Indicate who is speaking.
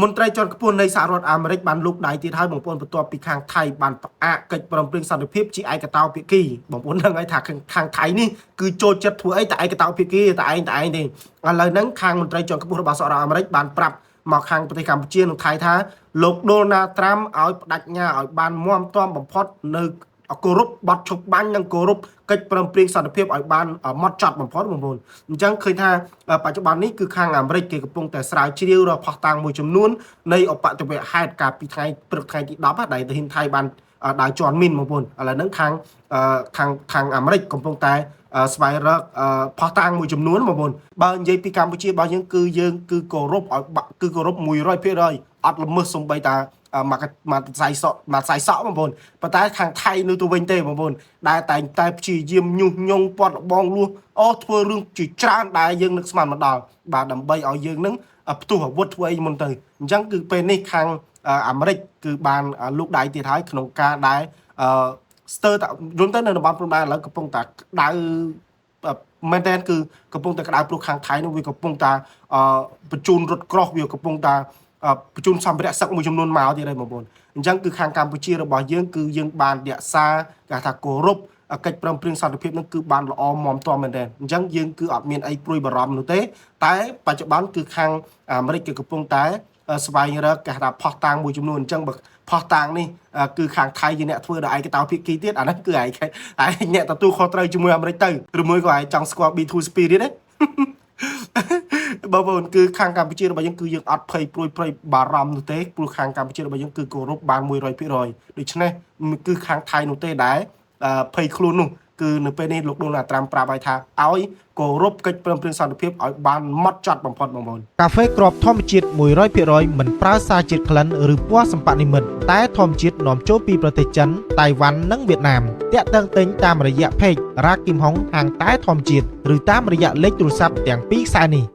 Speaker 1: មន្ត្រីជាន់ខ្ពស់នៃសហរដ្ឋអាមេរិកបានលូកដៃទៀតហើយបងប្អូនបន្ទាប់ពីខាងថៃបានផ្អាកកិច្ចព្រមព្រៀងសន្តិភាពជាឯកតោភាគីបងប្អូនដឹងហើយថាខាងថៃនេះគឺចូលចិត្តធ្វើអីតែឯកតោភាគីតែឯងទេឥឡូវហ្នឹងខាងមន្ត្រីជាន់ខ្ពស់របស់សហរដ្ឋអាមេរិកបានប្រាប់មកខាងប្រទេសកម្ពុជានិងថៃថាលោកដូណាល់ត្រាំឲ្យបដិញ្ញាឲ្យបានមាំទាំបំផុតនៅគោរពបទឈប់បាញ់និងគោរពកិច្ចព្រមព្រៀងសន្តិភាពឲ្យបានម៉ត់ចត់បំផុតបងប្អូនអញ្ចឹងឃើញថាបច្ចុប្បន្ននេះគឺខាងអាមេរិកគេកំពុងតែស្រាវជ្រាវរកផុសតាំងមួយចំនួននៃឧបទ្ទវហេតុកាលពីថ្ងៃព្រឹកថ្ងៃទី10ដែលហ៊ានថៃបានដើរជន់មីនបងប្អូនឥឡូវហ្នឹងខាងអាមេរិកកំពុងតែស្វែងរកផុសតាំងមួយចំនួនបងប្អូនបើនិយាយពីកម្ពុជារបស់យើងគឺគោរពឲ្យគឺគោរព 100% អត់ល្មើសសំបីតាមកខ្សែសក់បងប្អូនប៉ុន្តែខាងថៃនៅទៅវិញទេបងប្អូនដែលតែងតែព្យាយាមញុះញង់ពាត់លបងលួសធ្វើរឿងជាច្រើនដែលយើងនឹកស្មានមកដល់បាទដើម្បីឲ្យយើងនឹងផ្ទុះអាវុធធ្វើអីមុនទៅអញ្ចឹងគឺពេលនេះខាងអាមេរិកគឺបានលូកដៃទៀតហើយក្នុងការដែលស្ទើរតែយន្តទៅនៅតំបន់ព្រំដែនឥឡូវកំពុងតែក្តៅមែនតើគឺកំពុងតែក្តៅព្រោះខាងថៃនោះវាកំពុងតែបញ្ជូនរថក្រោះវាកំពុងតែបញ្ជូនសម្ភារៈសឹកមួយចំនួនមកទៀតហើយបងប្អូនអញ្ចឹងគឺខាងកម្ពុជារបស់យើងគឺយើងបានរក្សាគេថាគោរពកិច្ចព្រមព្រៀងសន្តិភាពនឹងគឺបានល្អមាំទាំមែនទែនអញ្ចឹងយើងគឺអត់មានអីព្រួយបារម្ភនោះទេតែបច្ចុប្បន្នគឺខាងអាមេរិកគឺកំពុងតែស្វែងរកគេថាផុសតាំងមួយចំនួនអញ្ចឹងបើផុសតាំងនេះគឺខាងថៃជាអ្នកធ្វើដល់ឯកតោភាគីទៀតអាហ្នឹងគឺឯងអ្នកទទួលខុសត្រូវជាមួយអាមេរិកទៅឬមួយក៏ឯងចង់ស្គាល់ B2 Spirit ទេបងប្អូនគឺខាងកម្ពុជារបស់យើងគឺយើងអត់ភ័យព្រួយបារម្ភនោះទេព្រោះខាងកម្ពុជារបស់យើងគឺគោរពបាន 100% ដូច្នេះគឺខាងថៃនោះទេដែរភ័យខ្លួននោះគឺនៅពេលនេះលោកដូណាល់ត្រាំប្រាប់ឲ្យថាឲ្យគោរពកិច្ចព្រមព្រៀងសន្តិភាពឲ្យបានម៉ត់ចត់បំផុតបងប្អូនកាហ្វេគ្រាប់ធម្មជាតិ 100% មិនប្រើសារជាតិក្លិនឬពណ៌សម្បត្តិនិមិត្តតែធម្មជាតិនាំចូលពីប្រទេសចិនតៃវ៉ាន់និងវៀតណាមតាក់ទងទិញតាមរយៈ Page រ៉ាគីមហុងហាងតែធម្មជាតិឬតាមរយៈលេខទូរស័ព្ទទាំងពីរខ្សែនេះ